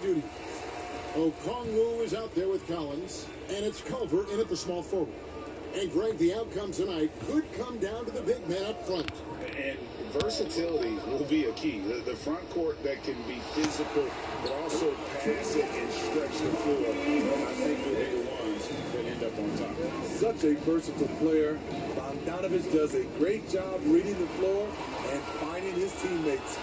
duty. Okongwu is out there with Collins, and it's Culver in at the small forward. And Greg, the outcome tonight could come down to the big man up front. And versatility will be a key. The front court that can be physical, but also pass it and stretch the floor, I think will be the ones that end up on top. Such a versatile player. Bogdanovich does a great job reading the floor and finding his teammates.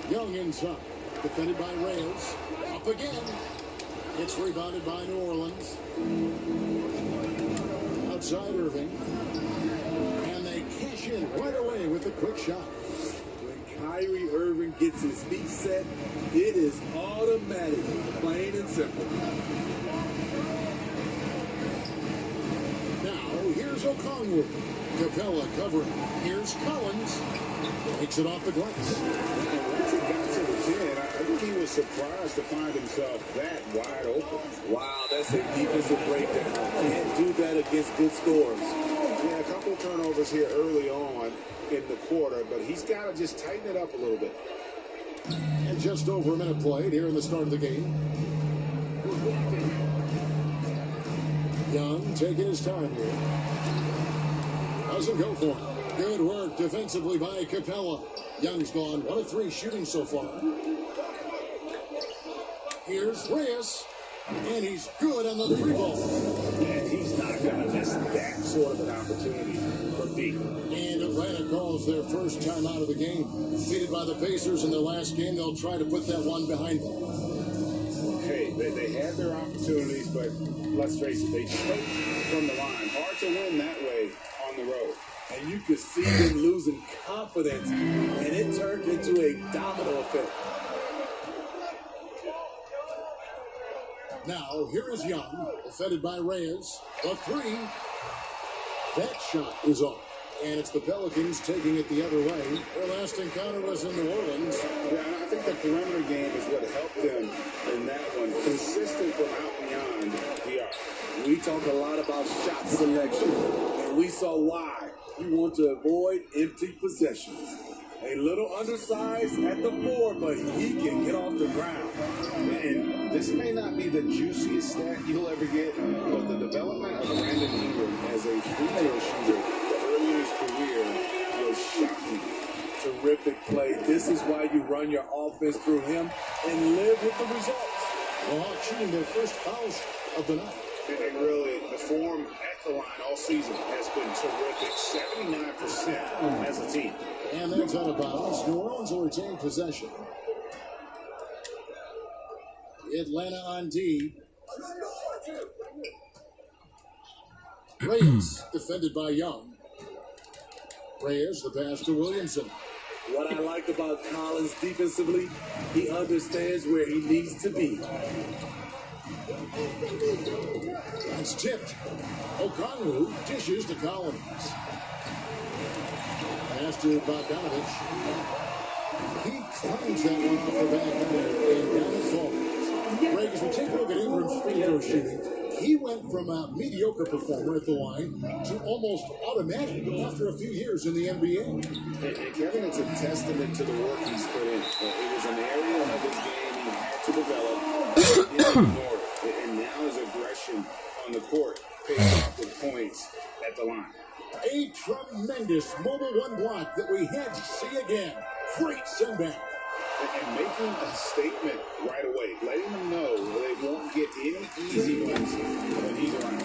Young inside, defended by Reyes. Up again. It's rebounded by New Orleans. Outside Irving. And they cash in right away with the quick shot. When Kyrie Irving gets his feet set, it is automatic, plain and simple. Now, here's Okongwu. Capella covering. Here's Collins. Takes it off the glass. And once it got to the 10, I think he was surprised to find himself that wide open. Wow, that's a defensive breakdown. Can't do that against good scores. Yeah, a couple of turnovers here early on in the quarter, but he's got to just tighten it up a little bit. And just over a minute played here in the start of the game. Young taking his time here. Doesn't go for it. Good work defensively by Capella. Young's gone 1 of 3 shooting so far. Here's Reyes. And he's good on the 3 ball. And he's not going to miss that sort of an opportunity from deep. And Atlanta calls their first time out of the game. Defeated by the Pacers in their last game, they'll try to put that one behind them. Hey, they had their opportunities, but let's face it, they choked from the line. Hard to win that way on the road. And you could see them losing confidence, and it turned into a domino effect. Now, here is Young, defended by Reyes. The 3. That shot is off. And it's the Pelicans taking it the other way. Their last encounter was in New Orleans. Yeah, and I think the perimeter game is what helped them in that one. Consistent from out beyond the arc. We talk a lot about shot selection, and we saw why. You want to avoid empty possessions. A little undersized at the 4, but he can get off the ground. And this may not be the juiciest stat you'll ever get, but the development of Brandon Ingram as a free throw shooter early in his career was shocking. Terrific play. This is why you run your offense through him and live with the results. The Hawks shooting their first foul of the night. And really, the form at the line all season has been terrific. 79% as a team. And that's out of bounds. New Orleans will retain possession. Atlanta on D. Reyes, defended by Young. Reyes, the pass to Williamson. What I like about Collins defensively, he understands where he needs to be. That's tipped. Okongwu dishes to Collins. Pass to Bogdanovich. He climbs that one off the back and down it falls. Greg, as we take a look at Ingram's free throw shooting, he went from a mediocre performer at the line to almost automatic after a few years in the NBA. And Kevin, it's a testament to the work he's put in. It was an area of his game he had to develop. He didn't ignore it. And now his aggression on the court pays off with points at the line. A tremendous mobile 1 block that we had to see again. Great sendback. And making a statement right away, letting them know they won't get any easy ones when he's around.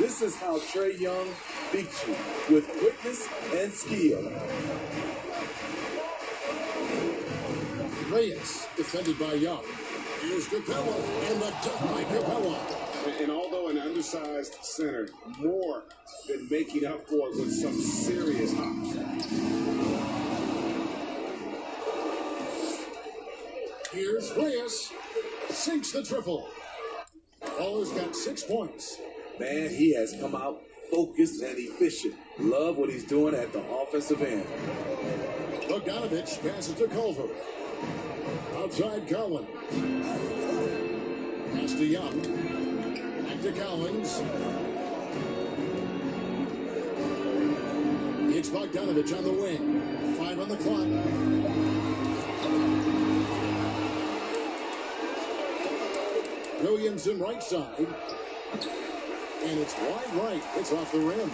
This is how Trae Young beats you, with quickness and skill. Reyes, defended by Young. Here's Capella, and the dunk by Capella. And although an undersized center, more than making up for it with some serious hops. Here's Reyes. Sinks the triple. Baller's got 6 points. Man, he has come out focused and efficient. Love what he's doing at the offensive end. Bogdanovich passes to Culver. Outside Collins. Pass to Young. Back to Collins. It's Bogdanovich on the wing. 5 on the clock. Williamson right side. And it's wide right. It's off the rim.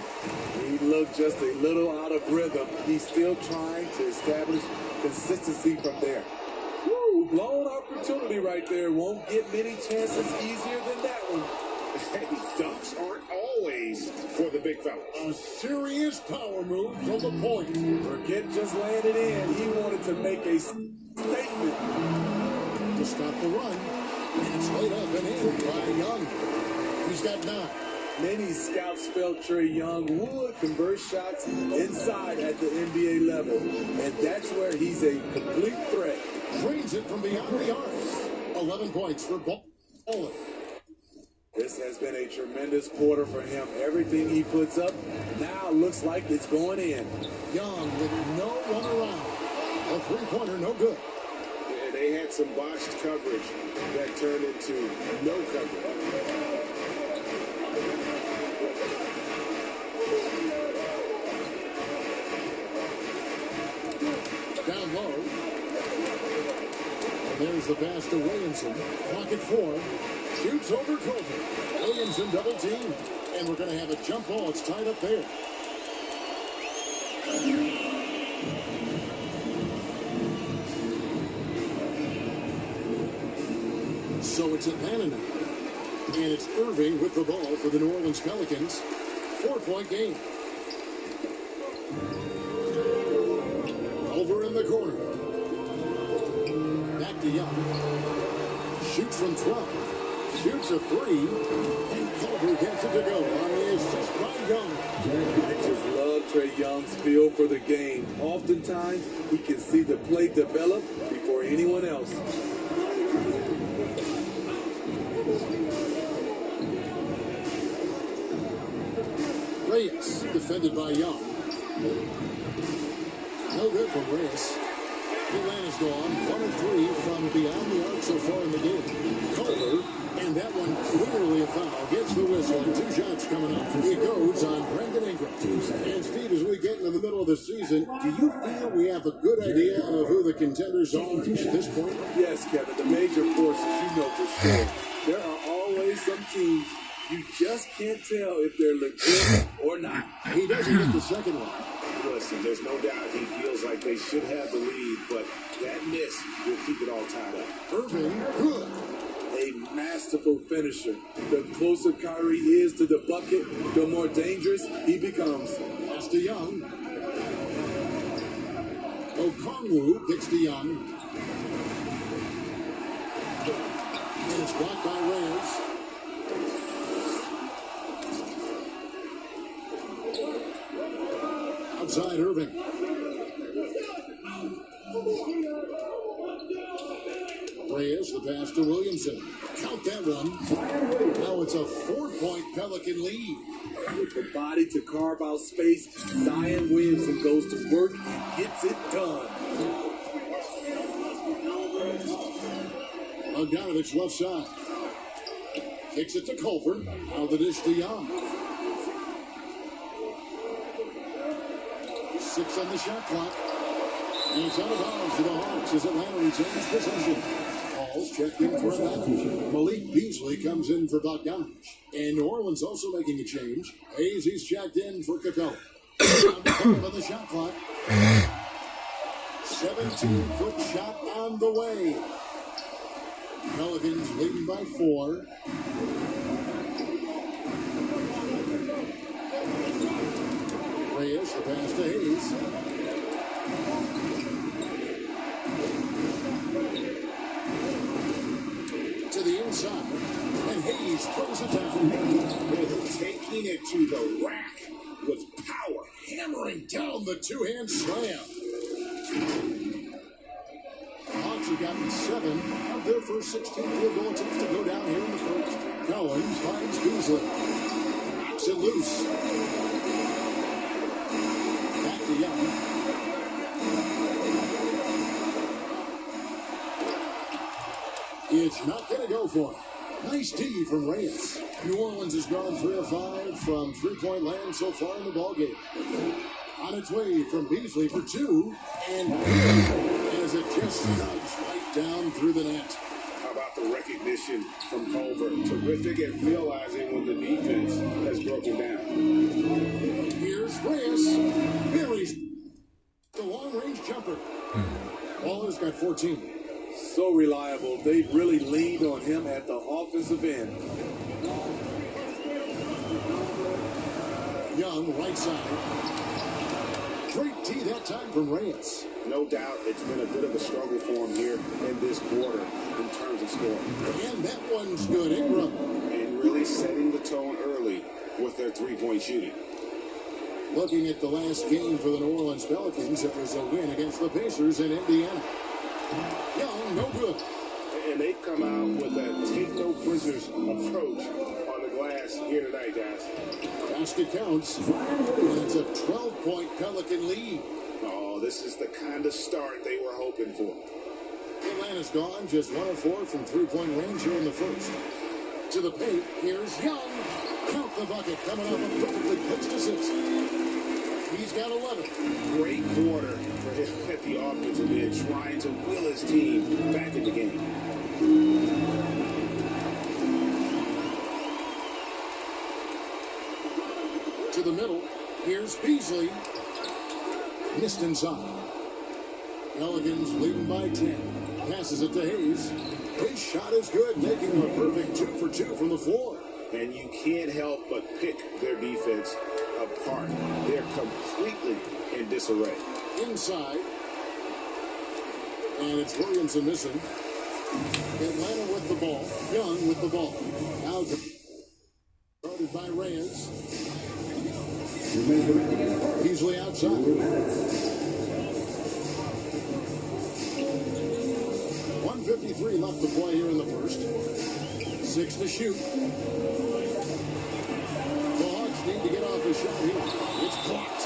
He looked just a little out of rhythm. He's still trying to establish consistency from there. Woo, blown opportunity right there. Won't get many chances easier than that one. Hey, dunks aren't always for the big fellas. A serious power move from the point. Forget just laying it in. He wanted to make a statement To stop the run. And it's laid up and in by Young. He's got 9. Many scouts felt Trae Young would convert shots inside at the NBA level, and that's where he's a complete threat. Drains it from beyond the arcs. 11 points for Bowling. This has been a tremendous quarter for him. Everything he puts up now looks like it's going in. Young with no run around. A three-pointer, no good. Yeah, they had some botched coverage that turned into no coverage. Down low. And there's the pass to Williamson. Pocket 4. Shoots over Colton. Williamson double team. And we're going to have a jump ball. It's tied up there. So it's Atlanta now. And it's Irving with the ball for the New Orleans Pelicans. 4-point game. Over in the corner. Back to Young. Shoots from 12. Shoots a 3. And Culver gets it to go on the assist by Young. I just love Trae Young's feel for the game. Oftentimes, he can see the play develop before anyone else. Reyes, defended by Young. No good from Reyes. Atlanta's gone 1 of 3 from beyond the arc so far in the game. Culver, and that one clearly a foul. Gets the whistle, and 2 shots coming up. It goes on Brendan Ingram. And Steve, as we get into the middle of the season, do you feel we have a good idea of who the contenders are at this point? Yes, Kevin, the major forces, you know for sure. There are always some teams you just can't tell if they're legit or not. He doesn't get the second one. Listen, there's no doubt he feels like they should have the lead, but that miss will keep it all tied up. Irving, good. A masterful finisher. The closer Kyrie is to the bucket, the more dangerous he becomes. Pass to Young. Okongwu gets to Young. And it's blocked by Reyes. Outside Irving. Reyes, the pass to Williamson. Count that one. Now it's a 4-point Pelican lead. With the body to carve out space, Zion Williamson goes to work and gets it done. Bogdanovich left side. Kicks it to Culver. Now the dish to Young. 6 on the shot clock. And it's out of bounds to the Hawks as Atlanta retains possession. Hall's checked in for Atlanta. Malik Beasley comes in for Bogdanovich. And New Orleans also making a change. Hayes, he's checked in for Capella. On the shot clock. 17-foot shot on the way. Pelicans leading by 4. Reyes, the pass to Hayes. To the inside. And Hayes throws it down. Taking it to the rack with power. Hammering down the two-hand slam. Hawks have gotten 7 of their first 16 field goal attempts to go down here in the first. Collins finds Beasley. Knocks it loose. Back to Young. It's not going to go for him. Nice D from Reyes. New Orleans has gone 3 of 5 from three-point land so far in the ballgame. On its way from Beasley for 2. And as it just nudged right down through the net. How about about the recognition from Culver. Terrific at realizing when the defense has broken down. Here's Reyes. Buries the long-range jumper. Waller's got 14. So reliable. They've really leaned on him at the offensive end. Young, right side. Great tee that time from Reyes. No doubt it's been a bit of a struggle for him here in this quarter in terms of scoring. And that one's good. Ingram. And really setting the tone early with their three-point shooting. Looking at the last game for the New Orleans Pelicans, it was a win against the Pacers in Indiana. Young, no good. And they've come out with a take-no-prisoners approach on the glass here tonight, guys. Basket counts. And it's a 12-point Pelican lead. Oh, this is the kind of start they were hoping for. Atlanta's gone, just 1 of 4 from three-point range here in the first. To the paint, here's Young. Count the bucket, coming off a perfectly pitched assist. He's got 11. Great quarter for him at the offensive end, trying to will his team back in the game. To the middle, here's Beasley. Missed inside. Pelicans leading by 10. Passes it to Hayes. His shot is good, making a perfect 2 for 2 from the floor. And you can't help but pick their defense apart. They're completely in disarray. Inside. And it's Williamson missing. Atlanta with the ball. Young with the ball. Now guarded by Reyes. Beasley outside. 1:53 left to play here in the first. 6 to shoot. The Hawks need to get off the shot here. It's blocked.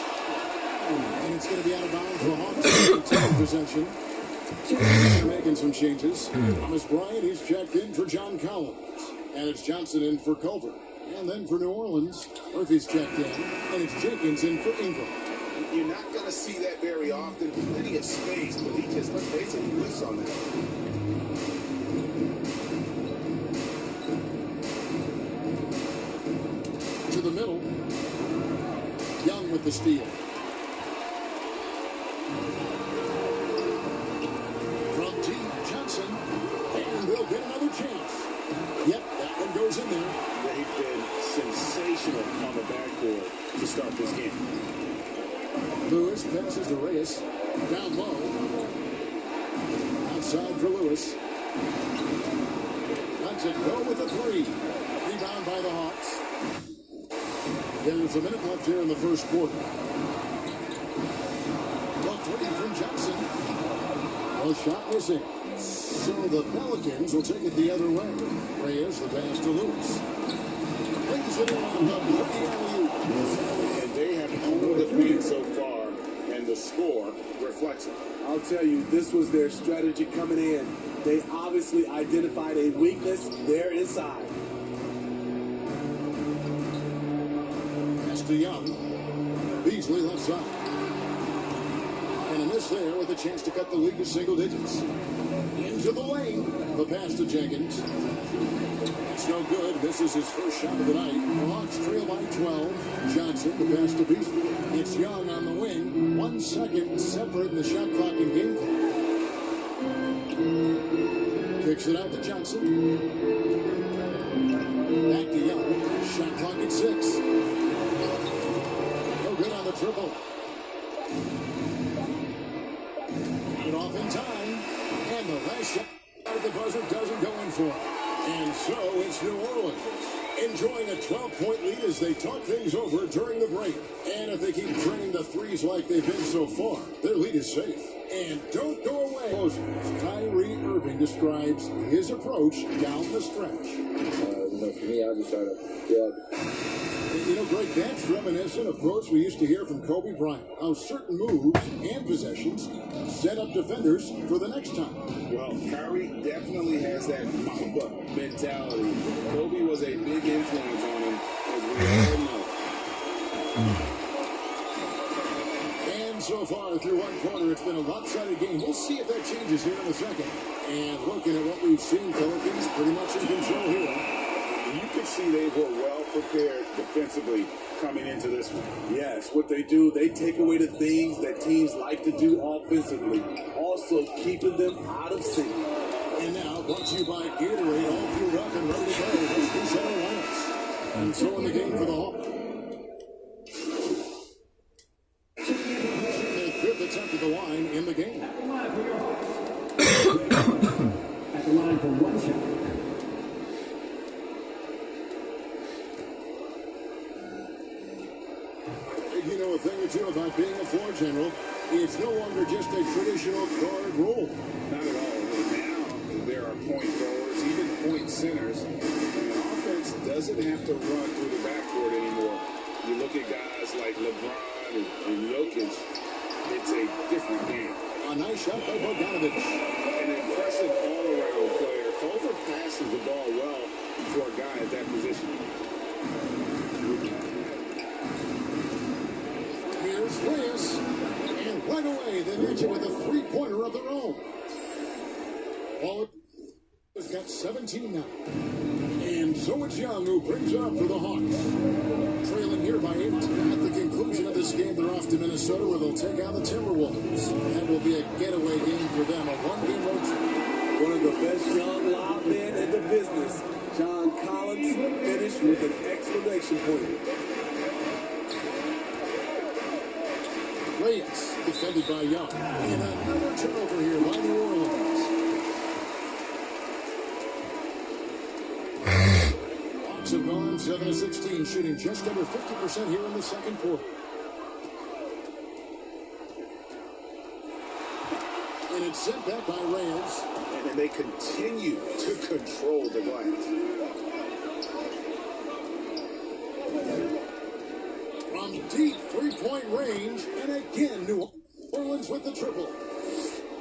And it's going to be out of bounds for the Hawks. Taking possession. They're making some changes. Thomas Bryant, he's checked in for John Collins. And it's Johnson in for Culver. And then for New Orleans, Murphy's checked in. And it's Jenkins in for Ingram. You're not going to see that very often. Plenty of space, but he just, let's face it, he whiffs on that. To the middle. Young with the steal. From deep, Johnson. And they'll get another chance. Yep, that one goes in there. They've been sensational on the backboard to start this game. Lewis passes to Reyes. Down low. Outside for Lewis. Lets it go with a 3. Rebound by the Hawks. There's a minute left here in the first quarter. The 3 from Johnson. A shot missing. So the Pelicans will take it the other way. Reyes, the pass to Lewis. Brings it in on the alley-oop. And they have owned the lead so far, and the score reflects it. I'll tell you, this was their strategy coming in. They obviously identified a weakness there inside. Pass to Young. Beasley left side. And a miss there with a chance to cut the lead to single digits. Into the lane. The pass to Jenkins. It's no good. Misses his first shot of the night. The Hawks trail by 12. Johnson, the pass to Beasley. It's Young on the wing. 1 second separate in the shot clock and game clock. Kicks it out to Johnson. Back to Young. Shot clock at 6. No good on the triple. Got it off in time. And the last shot at the buzzer doesn't go in for it. And so it's New Orleans enjoying a 12-point lead as they talk things over during the break. And if they keep draining the threes like they've been so far, their lead is safe. And don't go away. Kyrie Irving describes his approach down the stretch. For me, I just try to get You know, Greg, that's reminiscent of quotes we used to hear from Kobe Bryant. How certain moves and possessions set up defenders for the next time. Well, Kyrie definitely has that Mamba mentality. Kobe was a big influence on him, as we all know. And so far, through one quarter, it's been a lopsided game. We'll see if that changes here in a second. And looking at what we've seen, Pelicans pretty much in control here. You could see they were well prepared defensively coming into this one. Yes, what they do, they take away the things that teams like to do offensively, also keeping them out of sync. And now, brought to you by Gatorade, all fueled up and ready to go. Let's do so Lance. And so in the game for the Hawks. Their fifth attempt at the line in the game. At the line for one shot. You know a thing or two about being a floor general. It's no longer just a traditional guard role. Not at all. Now there are point forwards, even point centers. And the offense doesn't have to run through the backcourt anymore. You look at guys like LeBron and Jokic, it's a different game. A nice shot by Bogdanovich. An impressive all-around player. Culver passes the ball well for a guy at that position. Here's Reyes. And right away, they match it with a three-pointer of their own. Ball has got 17 now. And so it's Young who brings it up for the Hawks. Trailing here by 8. At the conclusion of this game, they're off to Minnesota where they'll take out the Timberwolves. That will be a getaway game for them, a one-game road trip. One of the best young lob men in the business, John Collins, finished with an exclamation point. Reyes, defended by Young. And another turnover here by New Orleans. Hawks have gone 7 of 16, shooting just under 50% here in the second quarter. And it's sent back by Reyes. And then they continue to control the glass. From deep three-point range, and again, New Orleans with the triple.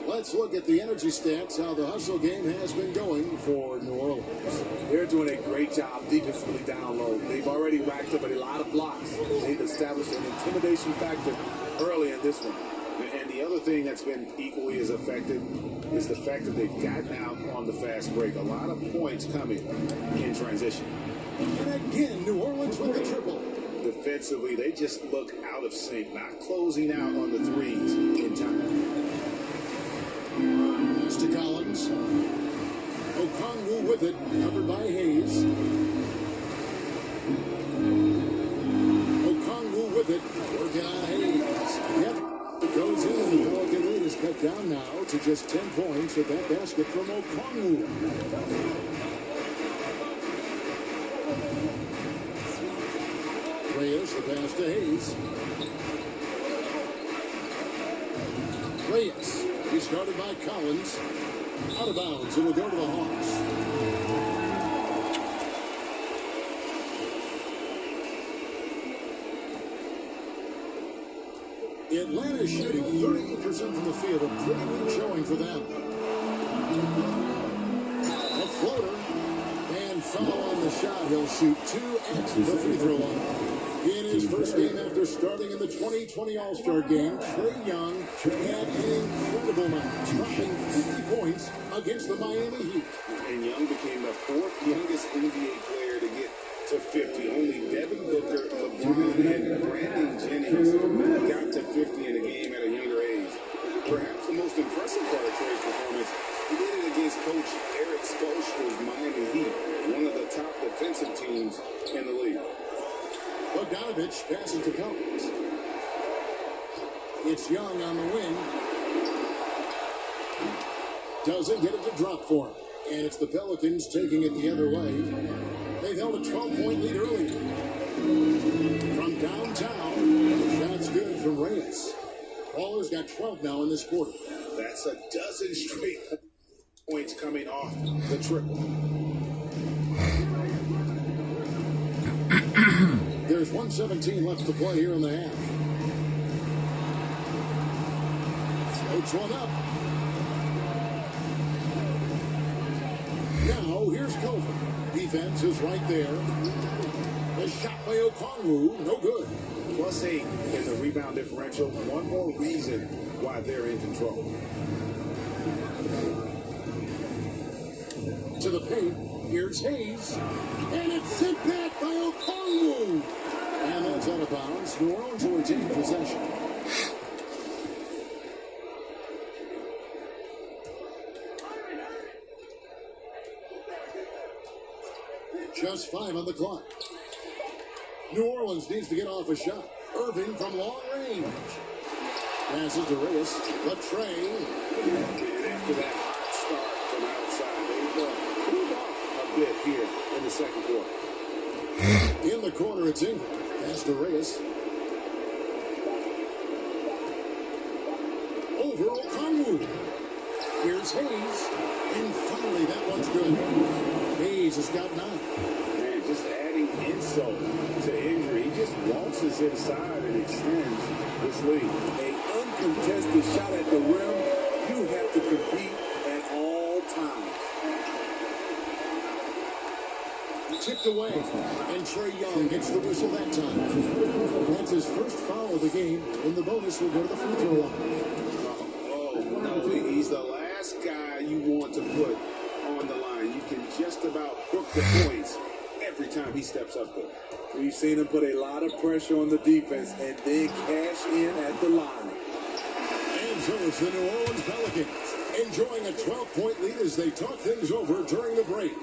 Let's look at the energy stats, how the hustle game has been going for New Orleans. They're doing a great job defensively down low. They've already racked up a lot of blocks. They've established an intimidation factor early in this one. And the other thing that's been equally as effective is the fact that they've gotten out on the fast break. A lot of points coming in transition. And again, New Orleans with the triple. Defensively, they just look out of sync, not closing out on the threes in time. Pass to Collins. Okongwu with it, covered by Hayes. Okongwu with it, working on Hayes. Yep, it goes in. The Pelican lead is cut down now to just 10 points with that basket from Okongwu. Reyes, the pass to Hayes. Reyes, he started by Collins. Out of bounds, it will go to the Hawks. Atlanta shooting 38% from the field, a pretty good showing for them. A floater, and foul on the shot. He'll shoot 2 at the free throw line. In his first game after starting in the 2020 All-Star Game, Trae Young had an incredible night, dropping 50 points against the Miami Heat. And Young became the 4th youngest NBA player to get to 50. Only Devin Booker, LeBron, and Brandon Jennings got to 50 in a game at a younger age. Perhaps the most impressive part of Trae's performance, he did it against Coach Eric Spoelstra's Miami Heat, one of the top defensive teams in the league. Bogdanovich passes to Collins. It's Young on the wing. Doesn't get it to drop for him. And it's the Pelicans taking it the other way. They've held a 12-point lead earlier. From downtown, the shot's good from Reyes. Baller's got 12 now in this quarter. That's a dozen straight points coming off the triple. There's 1:17 left to play here in the half. Floats one up. Now, here's Culver. Defense is right there. The shot by Okongwu, no good. +8 in the rebound differential. One more reason why they're in control. into the paint. Here's Hayes. And it's sent back by Okongwu. And that's out of bounds. New Orleans will retain possession. Just 5 on the clock. New Orleans needs to get off a shot. Irving from long range. Passes to Reyes. The tray. And after that hot start from outside, they've cooled off a bit here in the second quarter. In the corner, it's Ingram. Pass to Reyes. Over Okongwu. Here's Hayes. And finally, that one's good. Hayes has got 9. Man, just adding insult to injury. He just waltzes inside and extends this lead. An uncontested shot at the rim, you have to compete at all times. Tipped away, and Trey Young gets the whistle that time. That's his first foul of the game, and the bonus will go to the free throw line. Oh, no, he's the last guy you want to put on the line. You can just about book the points every time he steps up there. We've seen him put a lot of pressure on the defense and then cash in at the line. And so it's the New Orleans Pelicans enjoying a 12-point lead as they talk things over during the break.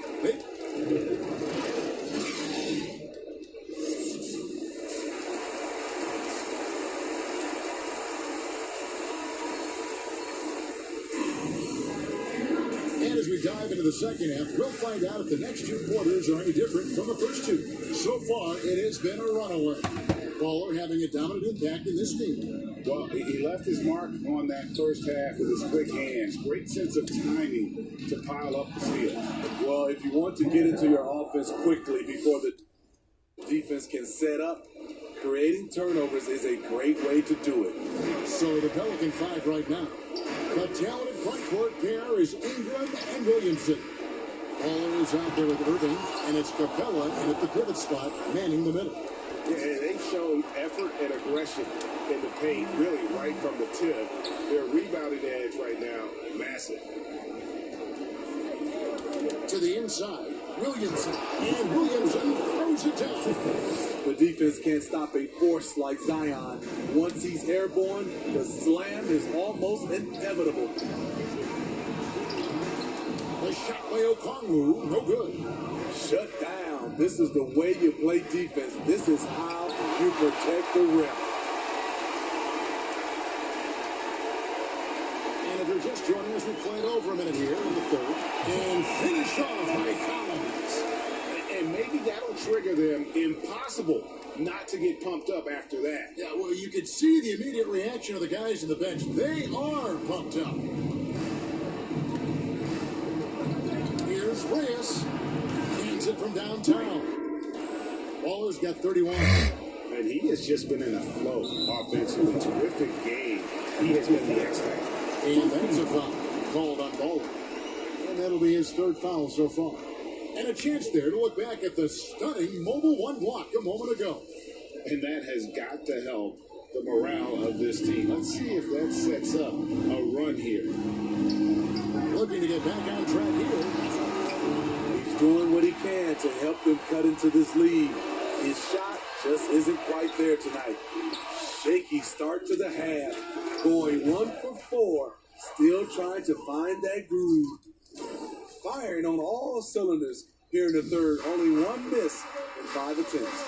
And as we dive into the second half, we'll find out if the next 2 quarters are any different from the first 2. So far, it has been a runaway. Baller having a dominant impact in this game. Well, he left his mark on that first half with his quick hands. Great sense of timing to pile up the steals. Well, if you want to get into your offense quickly before the defense can set up, creating turnovers is a great way to do it. So the Pelican 5 right now. The talented front court pair is Ingram and Williamson. Baller is out there with Irving, and it's Capella in at the pivot spot, manning the middle. Yeah, and they showed effort and aggression in the paint, really right from the tip. Their rebounding edge right now, massive. To the inside, Williamson, and Williamson throws it down. The defense can't stop a force like Zion. Once he's airborne, the slam is almost inevitable. The shot by Okongwu, no good. Shut down. This is the way you play defense. This is how you protect the rim. And if you're just joining us, we played over a minute here in the third. And finished off by Collins. And maybe that'll trigger them. Impossible not to get pumped up after that. Yeah, well, you could see the immediate reaction of the guys on the bench. They are pumped up. Here's Reyes. Hands it from downtown. Baller's got 31. And he has just been in a flow offensively. Terrific game. He has been the X factor. And that's a foul called on Baller. And that'll be his 3rd foul so far. And a chance there to look back at the stunning mobile 1 block a moment ago. And that has got to help the morale of this team. Let's see if that sets up a run here. Looking to get back on track here. He's doing what he can to help them cut into this lead. His shot just isn't quite there tonight. Shaky start to the half. Going 1 for 4. Still trying to find that groove. Firing on all cylinders here in the third. Only 1 miss in 5 attempts.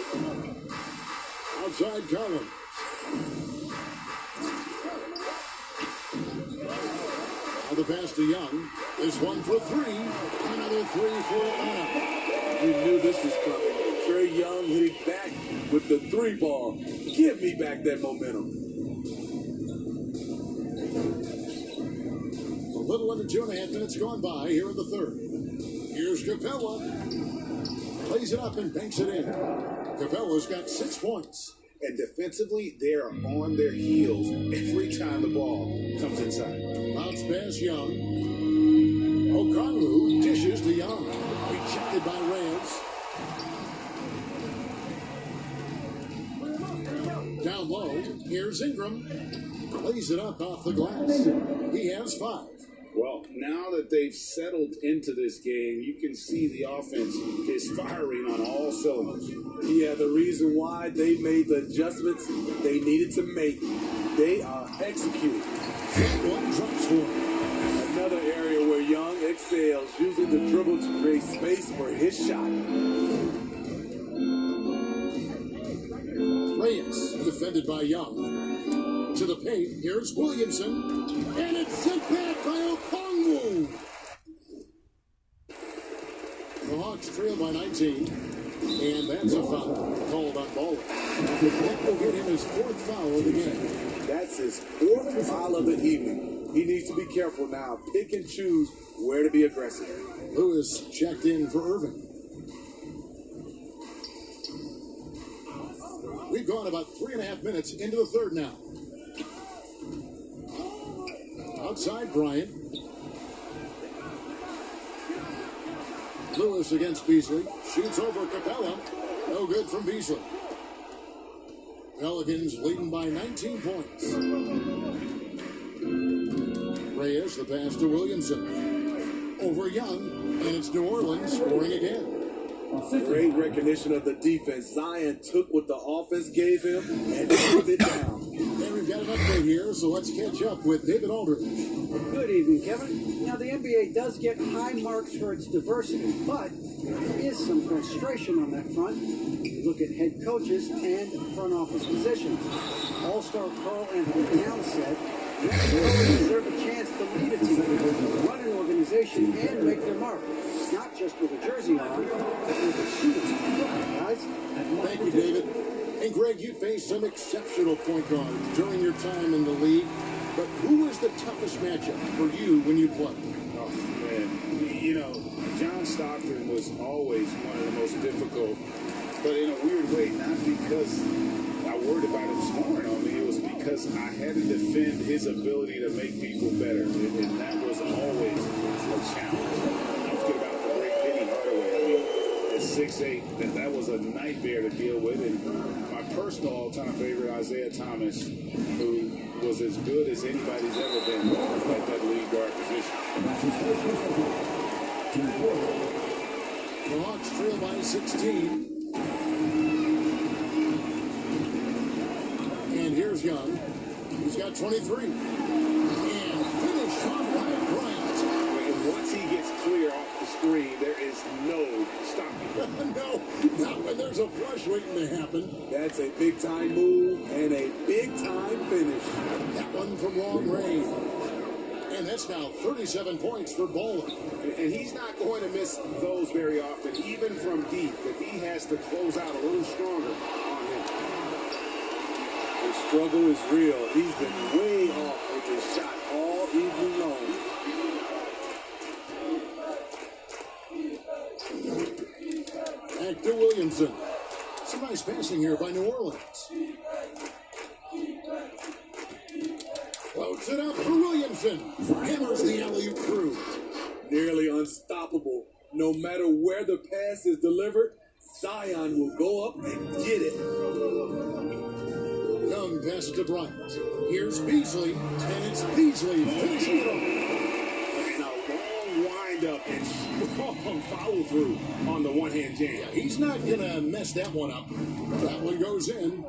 Outside Collins. Now the pass to Young. This one for 3. Another 3 for Atlanta. You knew this was coming. Trey Young hitting back with the 3 ball. Give me back that momentum. A little under 2.5 minutes gone by here in the third. Here's Capella. Plays it up and banks it in. Capella's got 6 points. And defensively, they are on their heels every time the ball comes inside. Bounce pass Young. Okongwu dishes to Young. Rejected by Reyes. Down low, here's Ingram. Lays it up off the glass. He has 5. Well, now that they've settled into this game, you can see the offense is firing on all cylinders. Yeah, the reason why they made the adjustments they needed to make, they are executing. One drops one. Another area where Young excels, using the dribble to create space for his shot. Reyes, defended by Young. To the paint, here's Williamson. And it's sent back by Okongwu. The Hawks trail by 19. And that's a foul called on Ball. That will get him his fourth foul of the game. That's his fourth foul of the evening. He needs to be careful now. Pick and choose where to be aggressive. Lewis checked in for Irving. We've gone about 3.5 minutes into the third now. Outside Bryant. Lewis against Beasley. Shoots over Capella. No good from Beasley. Pelicans leading by 19 points. Reyes, the pass to Williamson. Over Young, and it's New Orleans scoring again. Great recognition of the defense. Zion took what the offense gave him and put it down. And we've got an update here, so let's catch up with David Aldridge. Good evening, Kevin. Now, the NBA does get high marks for its diversity, but there is some frustration on that front. You look at head coaches and front office positions. All-star Carl Anthony Towns said, next coaches deserve a chance to lead a team, run an organization, and make their mark. Not just with a jersey on, but with a suit on. Guys, Thank you, David. And Greg, you faced some exceptional point guards during your time in the league, but who was the toughest matchup for you when you played? Oh, man. You know, John Stockton was always one of the most difficult, but in a weird way, not because I worried about him scoring on me. It was because I had to defend his ability to make people better, and that was always a challenge. Don't forget about the great Penny Hardaway. I mean, at 6'8", that was a nightmare to deal with. And my personal all-time favorite, Isaiah Thomas, who was as good as anybody's ever been at that lead guard position. The Hawks trail by 16. And here's Young. He's got 23. And finished off by Bryant. And once he gets clear off the screen, there is no stopping. No, not when there's a flush waiting to happen. That's a big-time move and a big-time finish. That one from long range. And that's now 37 points for Bowler. And he's not going to miss those very often, even from deep, if he has to close out a little stronger on him. The struggle is real. He's been way off with his shot all evening long. Back to Williamson. Some nice passing here by New Orleans. Floats it up for Williamson. Hammers the alley-oop through. Nearly unstoppable. No matter where the pass is delivered, Zion will go up and get it. Young passes to Bryant. Here's Beasley, and it's Beasley finishing it off. And a long wind-up and strong follow-through on the one-hand jam. Yeah, he's not going to mess that one up. That one goes in.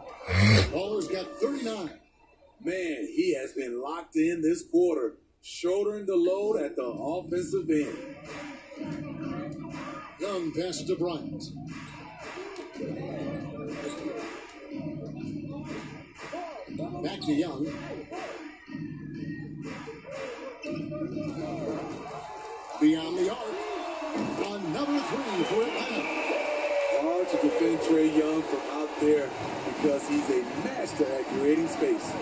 Baller's got 39. Man, he has been locked in this quarter, shouldering the load at the offensive end. Young passes to Bryant. Back to Young. Beyond the arc. Another three for Atlanta. Hard to defend Trae Young from out there because he's a master at creating space.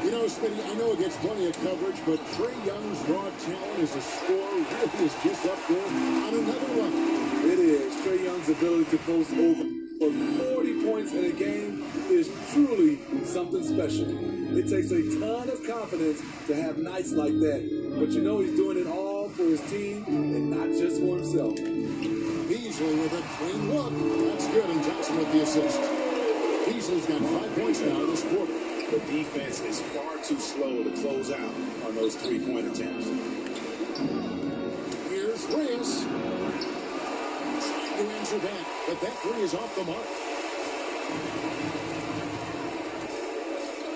You know, Smitty, I know it gets plenty of coverage, but Trae Young's raw talent as a scorer really is just up there on another level. It is. Trae Young's ability to post over for 40 points in a game is truly something special. It takes a ton of confidence to have nights like that. But you know he's doing it all for his team and not just for himself. Beasley with a clean look. That's good, and Johnson with the assist. Beasley's got 5 points now in this quarter. The defense is far too slow to close out on those three-point attempts. Here's Reyes. Trying to answer back, but that three is off the mark.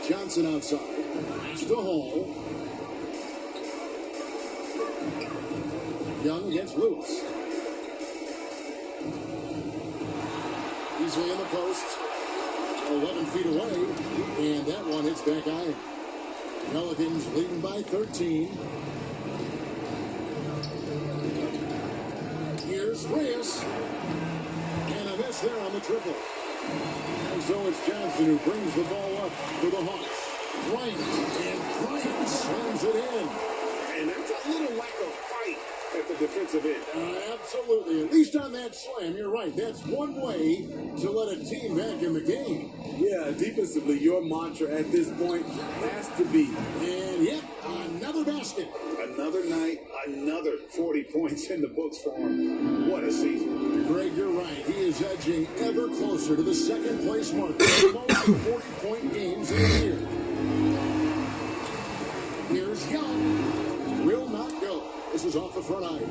Johnson outside. Pass to Hall. Young against Lewis. Easily in the post. 11 feet away. And that one hits back iron. Pelicans leading by 13. Here's Reyes. And a miss there on the triple. And so it's Johnson who brings the ball up for the Hawks. Bryant. And Bryant slams it in. And that's a little lack of fight at the defensive end. Absolutely. At least on that slam, you're right. That's one way to let a team back in the game. Yeah, defensively, your mantra at this point has to be. And yep, another basket. Another night, another 40 points in the books for him. What a season. Greg, you're right. He is edging ever closer to the second place mark. The most 40-point games in a year. Here's Young. Will not go. This is off the front iron.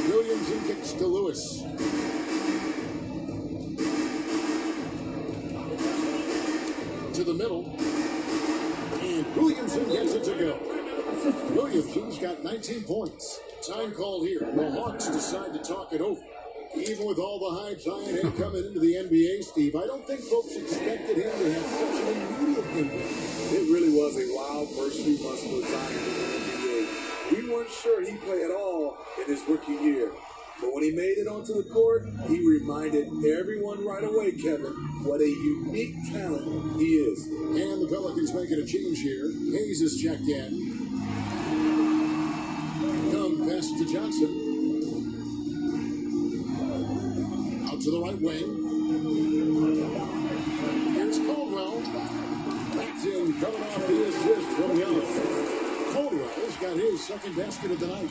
Williamson kicks to Lewis. To the middle. And Williamson gets it to go. Williamson's got 19 points. Time called here. The Hawks decide to talk it over. Even with all the hype Zion had coming into the NBA, Steve, I don't think folks expected him to have such an immediate impact. It really was a wild first few months for Zion in the NBA. We weren't sure he'd play at all in his rookie year. But when he made it onto the court, he reminded everyone right away, Kevin, what a unique talent he is. And the Pelicans making a change here. Hayes is checked in. Young pass to Johnson. Out to the right wing. Here's Caldwell. That's in, coming off the assist from Young. Caldwell's got his second basket of the night.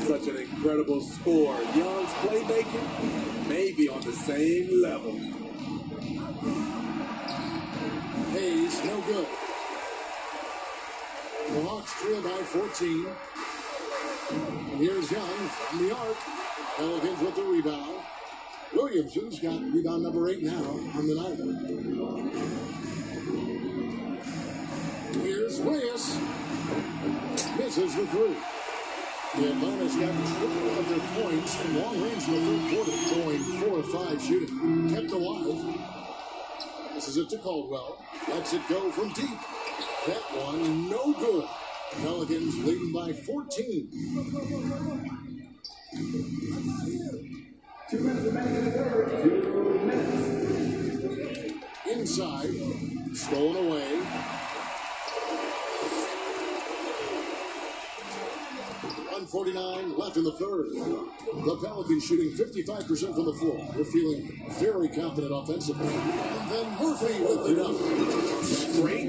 Such an incredible score. Young's playmaking may be on the same level. Hayes, no good. The Hawks trail by 14. And here's Young from the arc. Pelicans with the rebound. Williamson's got rebound number 8 now on the night. Here's Reyes. Misses the three. The Atlanta's got triple of their points from long range in the third quarter, going 4 of 5 shooting. Kept alive. Passes it to Caldwell. Lets it go from deep. That one, no good. Pelicans leading by 14. 2 minutes remaining in the third. 2 minutes. Inside. Stolen away. .149 left in the third. The Pelicans shooting 55% from the floor. They're feeling very confident offensively. And then Murphy with the dunk. Straight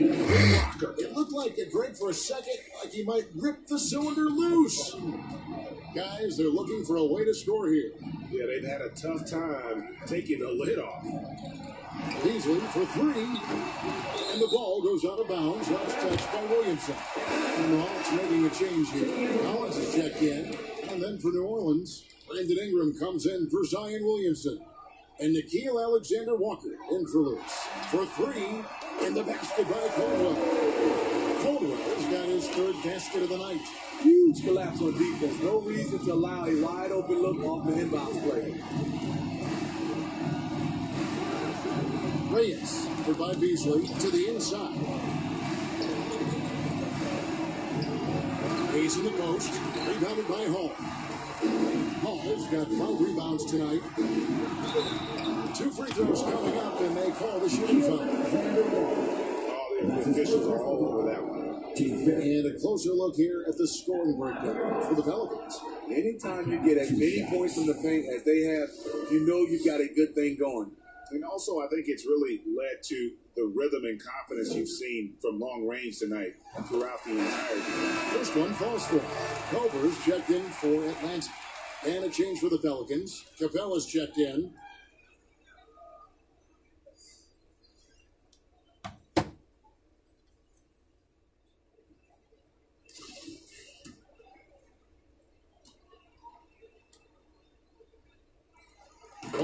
rocker. It looked like it, Greg, for a second, like he might rip the cylinder loose. Guys, they're looking for a way to score here. Yeah, they've had a tough time taking the lid off. Beasley for three. And the ball goes out of bounds. Last touch by Williamson. And the Hawks making a change here. Collins is checked in. And then for New Orleans, Brandon Ingram comes in for Zion Williamson. And Nikhil Alexander-Walker in for Lewis. For three. And the basket by Caldwell. Caldwell's got his third basket of the night. Huge collapse on defense. No reason to allow a wide open look off the inbounds play. Reyes, covered by Beasley, to the inside. Hayes in the post, rebounded by Hall. Hall's got 5 rebounds tonight. 2 free throws coming up, and they call the shooting foul. Oh, the officials are all over that one. And a closer look here at the scoring breakdown for the Pelicans. Anytime you get as many points from the paint as they have, you know you've got a good thing going. And also, I think it's really led to the rhythm and confidence you've seen from long range tonight throughout the entire game. First one falls for Culver's checked in for Atlanta. And a change for the Pelicans. Capella's checked in.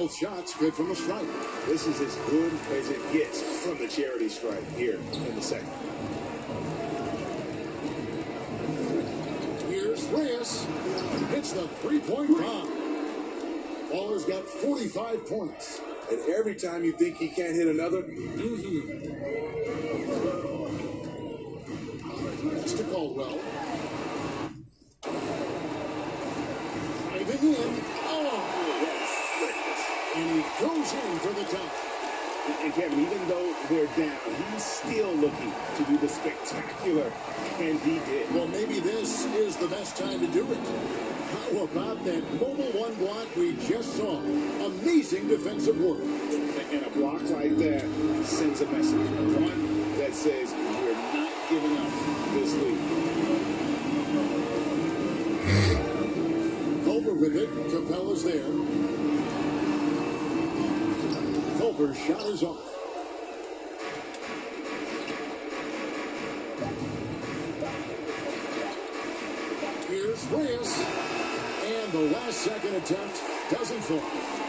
Both shots good from the stripe. This is as good as it gets from the charity stripe here in the second. Here's Reyes. Hits the three-point bomb. Baller's got 45 points. And every time you think he can't hit another, That's to Caldwell. Driving in. Oh! And he goes in for the dunk. And Kevin, even though they're down, he's still looking to do the spectacular, and he did. Well, maybe this is the best time to do it. How about that mobile one block we just saw? Amazing defensive work. And a block like that sends a message. One that says, we're not giving up this lead. Culver with it. Capella's there. Culver's shot is off. Here's Reyes. And the last second attempt doesn't fall.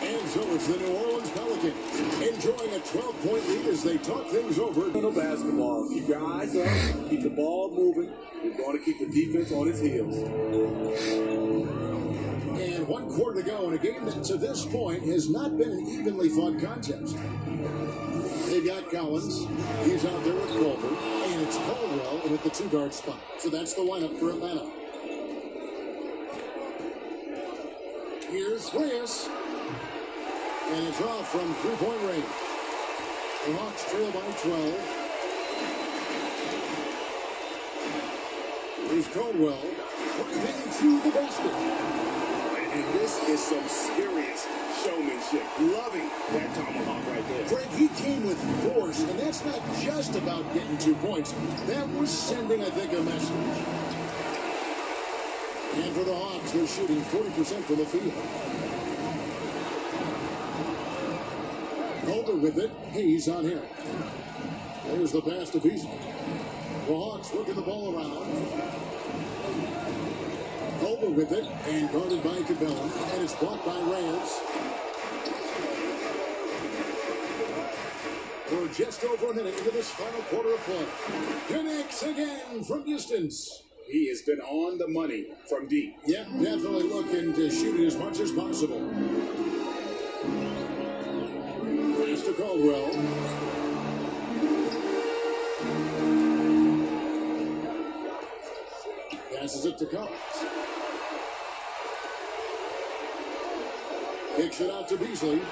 And so it's the New Orleans Pelicans enjoying a 12-point lead as they talk things over. little basketball. Keep your eyes up. Keep the ball moving. You're going to keep the defense on its heels. And 1 quarter to go in a game that to this point has not been an evenly fought contest. They've got Collins. He's out there with Culver. And it's Caldwell in at the 2-guard spot. So that's the lineup for Atlanta. Here's Reyes. And it's off from three-point range. The Hawks trail by 12. Here's Caldwell. Driving to the basket. And this is some serious showmanship. Loving that tomahawk right there. Greg, he came with force, and that's not just about getting 2 points. That was sending, I think, a message. And for the Hawks, they're shooting 40% from the field. Culver with it. Hayes on him. There's the pass to Beasley. The Hawks working the ball around. Culver with it, and guarded by Cabela, and it's blocked by Reyes. We're just over a minute into this final quarter of play. Connects again from distance. He has been on the money from deep. Yep, definitely looking to shoot it as much as possible. Pass to Caldwell. Passes it to Collins. Kicks it out to Beasley.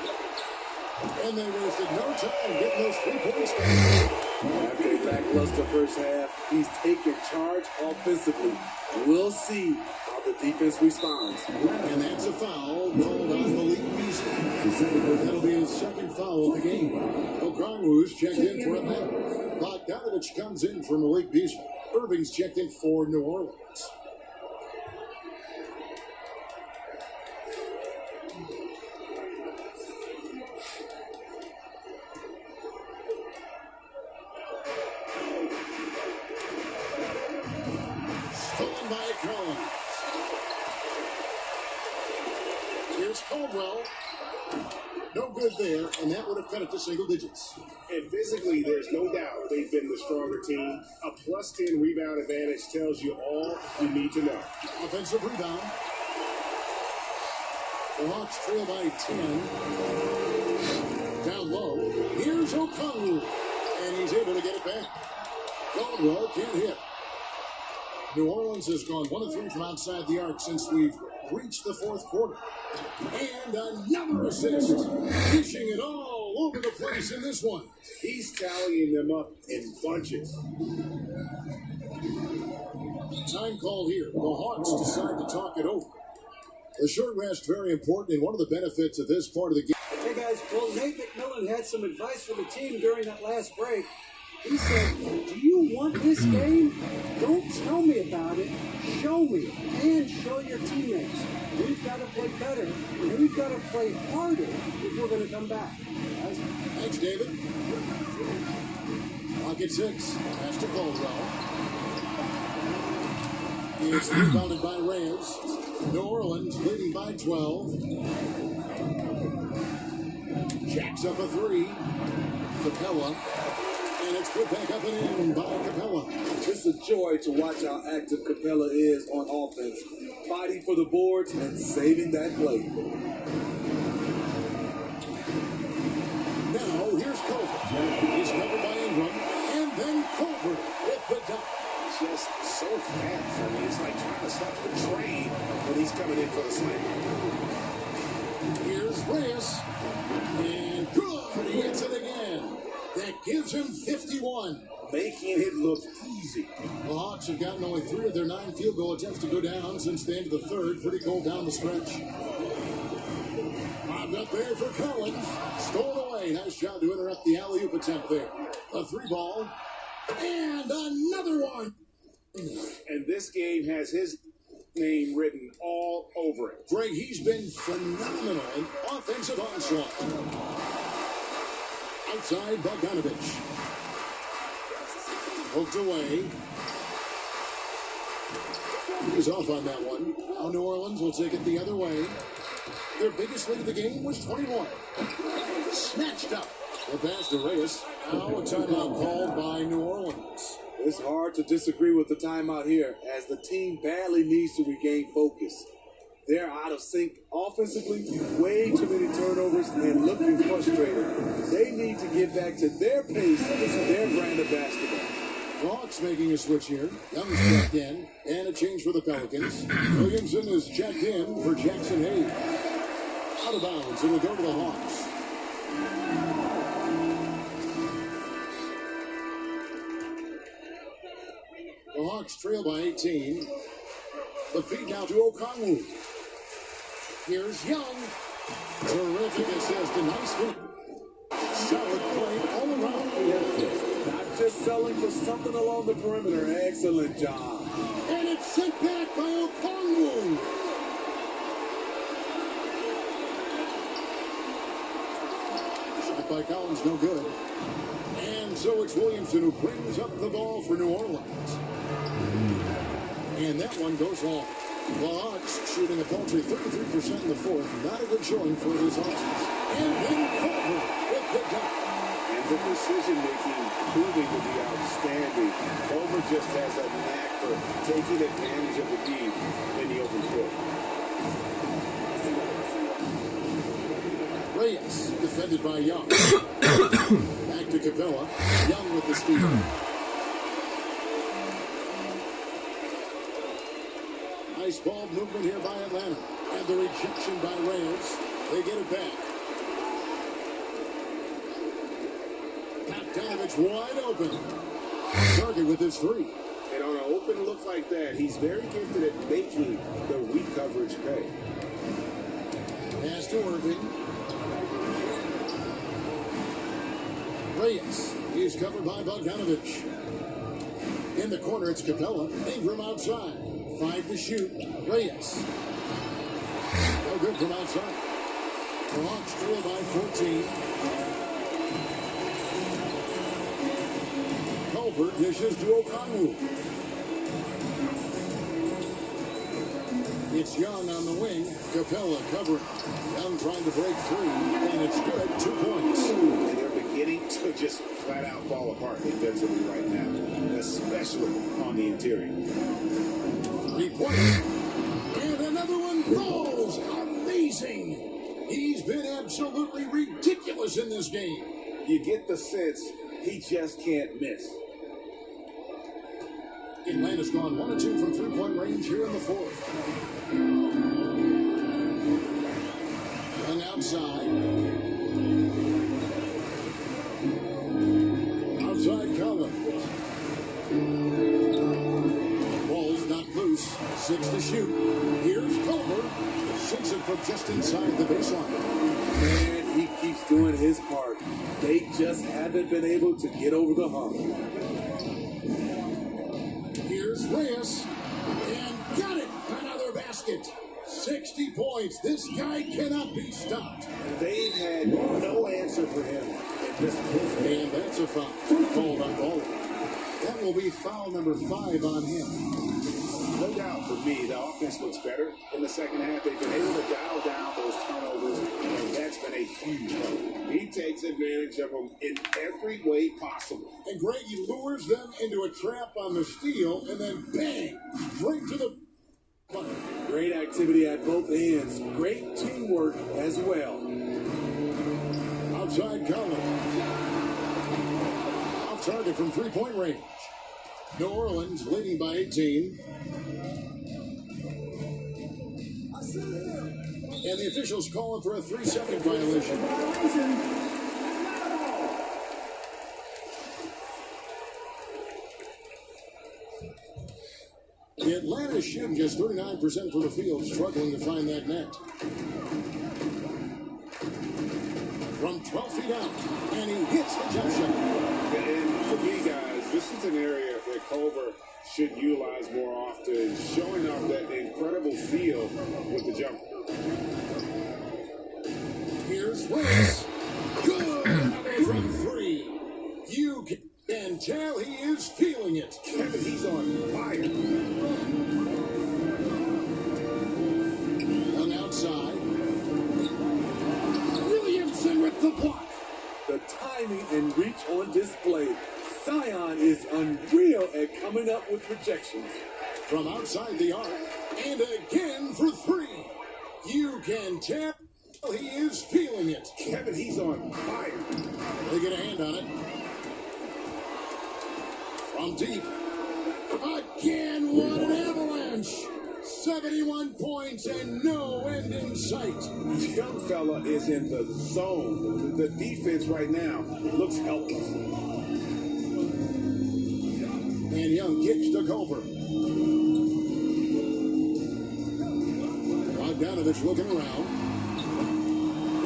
And they wasted no time getting those 3 points back. After a lackluster first half, he's taking charge offensively. We'll see how the defense responds. And that's a foul called on Malik Beasley. That'll be his second foul of the game. Okongwu's checked in for Atlanta. Bogdanovich comes in for Malik Beasley. Irving's checked in for New Orleans. Stolen by Collins. Here's Caldwell. No good there, and that would have cut it to single digits. And physically, there's no doubt they've been the stronger team. A +10 rebound advantage tells you all you need to know. Offensive rebound. The Hawks trail by 10. Down low. Here's Okongwu. And he's able to get it back. Caldwell can't hit. New Orleans has gone 1 of 3 from outside the arc since we've reached the fourth quarter. And another assist. Dishing it all over the place in this one. He's tallying them up in bunches. Time called here. The Hawks decide to talk it over. The short rest very important, and one of the benefits of this part of the game. Hey guys, well, Nate McMillan had some advice for the team during that last break. He said, do you want this game? Don't tell me about it. Show me and show your teammates. We've got to play better, and we've got to play harder if we're going to come back. Guys. Thanks, David. Clock at 6. Pass to Caldwell. It's rebounded by Reyes. New Orleans leading by 12. Jacks up a three. Capella. And it's put back up and in by Capella. It's a joy to watch how active Capella is on offense, fighting for the boards and saving that play. Now, here's Culver. He's covered by Ingram. And then Culver with the dunk. Just so fast. I mean, it's like trying to stop the train when he's coming in for the slam. Here's Reyes. And good. He hits it again. That gives him 51. Making it look easy. The Hawks have gotten only 3 of their 9 field goal attempts to go down since the end of the third. Pretty cold down the stretch. Bobbed up there for Collins. Stolen away. Nice job to interrupt the alley-oop attempt there. A 3-ball. And another one. And this game has his name written all over it. Greg, he's been phenomenal in offensive onslaught. Outside, Bogdanovich. Poked away. He's off on that one. Now New Orleans will take it the other way. Their biggest lead of the game was 21. Snatched up. The pass to Reyes. Now a timeout called by New Orleans. It's hard to disagree with the timeout here, as the team badly needs to regain focus. They're out of sync offensively, way too many turnovers, and looking frustrated. They need to get back to their pace, their brand of basketball. Hawks making a switch here. Young's checked in, and a change for the Pelicans. Williamson is checked in for Jackson Hayes. Out of bounds, it'll go to the Hawks. The Hawks trail by 18. The feed now to Okongwu. Here's Young. Terrific assist, a nice finish. Solid play all around. Not just selling for something along the perimeter. Excellent job. And it's sent back by Okongwu. Shot by Collins, no good. And so it's Williamson who brings up the ball for New Orleans. And that one goes long. The Hawks shooting a paltry 33% in the fourth. Not a good showing for this offense. And then Culver with the dunk. And the decision-making proving to be outstanding. Culver just has a knack for taking advantage of the deep in the open court. Reyes defended by Young. Back to Capella. Young with the steal. Nice ball movement here by Atlanta. And the rejection by Reyes. They get it back. Bogdanovich wide open. Target with his 3. And on an open look like that, he's very gifted at making the weak coverage pay. Pass to Irving. Reyes. He's covered by Bogdanovich. In the corner, it's Capella. Ingram outside. 5 to shoot. Reyes. No good from outside. The Hawks trail by 14. Culver dishes to Okongwu. It's Young on the wing. Capella covering. Young trying to break 3. And it's good. 2 points. And they're beginning to just flat out fall apart defensively right now, especially on the interior. 3-pointer. And another one falls. Amazing. He's been absolutely ridiculous in this game. You get the sense he just can't miss. Atlanta's gone 1 of 2 from 3-point range here in the fourth. Young outside. Outside Collins. Ball's not loose. 6 to shoot. Here's Culver. Shoots it from just inside the baseline. Man, he keeps doing his part. They just haven't been able to get over the hump. Here's Reyes. And got it. Another basket. 60 points. This guy cannot be stopped. They've had no answer for him in this game. And that's a foul. Called on Ball. That will be foul number 5 on him. No doubt for me, the offense looks better in the second half. They've been able to dial down those turnovers, and that's been a huge help. He takes advantage of them in every way possible. And Grady lures them into a trap on the steal, and then bang, right to the bucket. Great activity at both ends. Great teamwork as well. Outside Collins. Off target from three-point range. New Orleans leading by 18. And the officials calling for a 3-second violation. The Atlanta shooting just 39% from the field, struggling to find that net. From 12 feet out, and he hits the jump shot. And for me, guys, this is an area that Culver should utilize more often, showing off that incredible feel with the jumper. Here's Willis. Good from three. You can tell he is feeling it. Kevin, he's on fire. Young outside. Williamson with the block. The timing and reach on display. Zion is unreal at coming up with projections. From outside the arc. And again for three. You can tell he is feeling it. Kevin, he's on fire. They get a hand on it. From deep. Again, what an avalanche. 71 points and no end in sight. Young fella is in the zone. The defense right now looks helpless. And Young kicks to Culver. Bogdanovich looking around.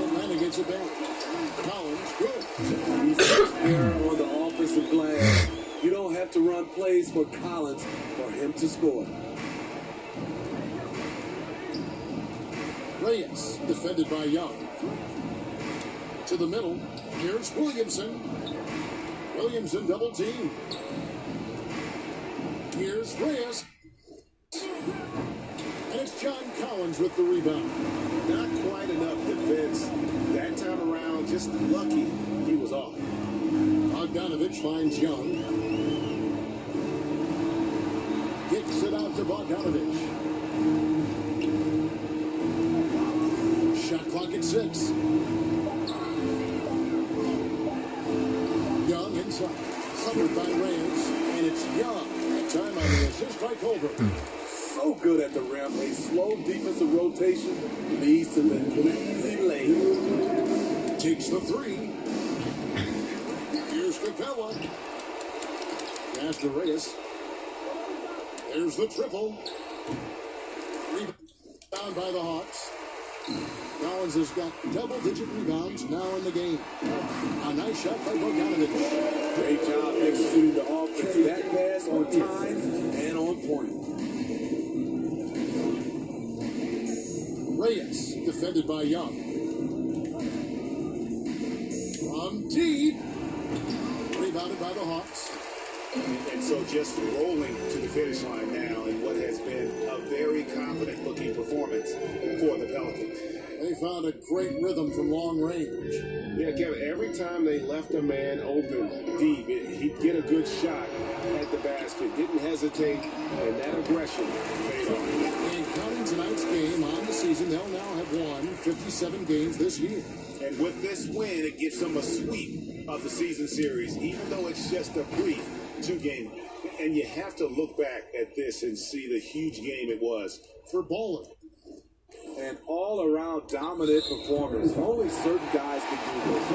Atlanta gets it back. Collins, good. He's there on the offensive glass. You don't have to run plays for Collins for him to score. Reyes, defended by Young. To the middle. Here's Williamson. Williamson double team. Here's Reyes. And it's John Collins with the rebound. Not quite enough defense. That time around, just lucky he was off. Bogdanovich finds Young. Kicks it out to Bogdanovich. Shot clock at 6. Young inside. Covered by Reyes. And it's Young. That time on the assist by Culver. So good at the rim. A slow defensive rotation leads to the easy lay. Takes the three. Here's Capella. Pass to Reyes. There's the triple. Rebound by the Hawks. Collins has got double-digit rebounds now in the game. A nice shot by Bogdanovich. Great job executing the offense. That pass on time and on point. Reyes, defended by Young. From deep. Rebounded by the Hawks. And so just rolling to the finish line now in what has been a very confident-looking performance for the Pelicans. They found a great rhythm from long range. Yeah, Kevin, every time they left a man open deep, he'd get a good shot at the basket. Didn't hesitate, and that aggression paid off. And counting tonight's game on the season, they'll now have won 57 games this year. And with this win, it gives them a sweep of the season series, even though it's just a brief 2-game. And you have to look back at this and see the huge game it was For bowling. An all-around dominant performance. Only certain guys can do this.